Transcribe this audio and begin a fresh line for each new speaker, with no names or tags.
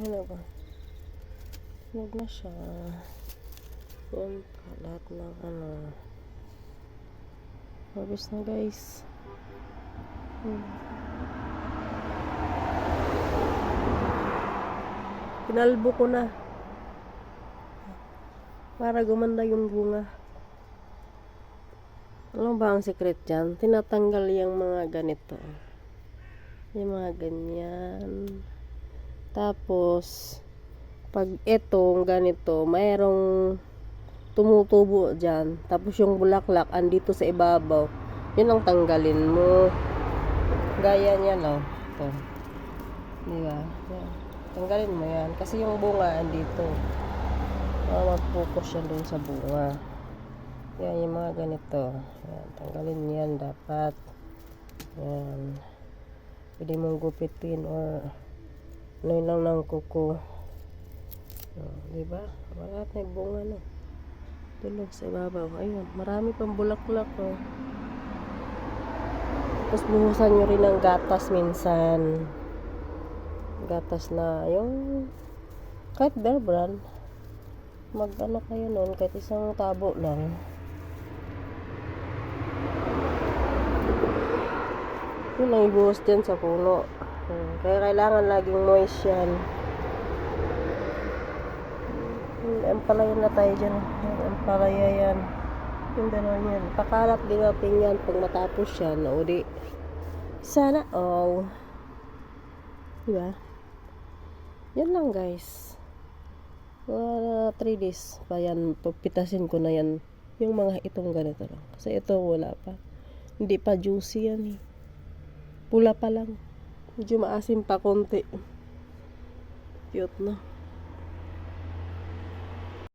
Ano ba? Huwag na siya. Yan pa, lahat ng ano. Harvest na guys. Pinalbo ko na. Para gumanda yung bunga. Ano ba ang secret dyan? Tinatanggal yung mga ganito. Yung mga ganyan. Tapos, pag itong ganito, mayroong tumutubo dyan. Tapos yung bulaklak, andito sa ibabaw. Yun ang tanggalin mo. Gaya niya, no? Ito. Diba? Yan. Tanggalin mo yan. Kasi yung bunga, andito. Mag-focus yan dun sa bunga. Yan, yung mga ganito. Yan, tanggalin yan dapat. Yan. Pwede mong gupitin or ano lang ng kuko. Diba? Lahat na yung bunga na. Tulog sa ibabaw. Ayun, marami pang bulaklak. Oh. Tapos buhusan nyo rin ng gatas minsan. Gatas na yung kahit Bear Brand. Mag-ano kayo nun, kahit isang tabo lang. Yun ang ibuhos dyan sa puno. Kaya kailangan laging moist yan. Ampalaya na tayo dyan. Ampalaya yan. Yung dalawa yan. Pakalat din natin yan pag matapos yan. O di. Sana all. Diba? Yan lang guys. 3 days pa yan. Pagpitasin ko na yan. Yung mga itong ganito lang. Kasi ito wala pa. Hindi pa juicy yan eh. Pula pa lang. Medyo maasim pa konti. Cute na.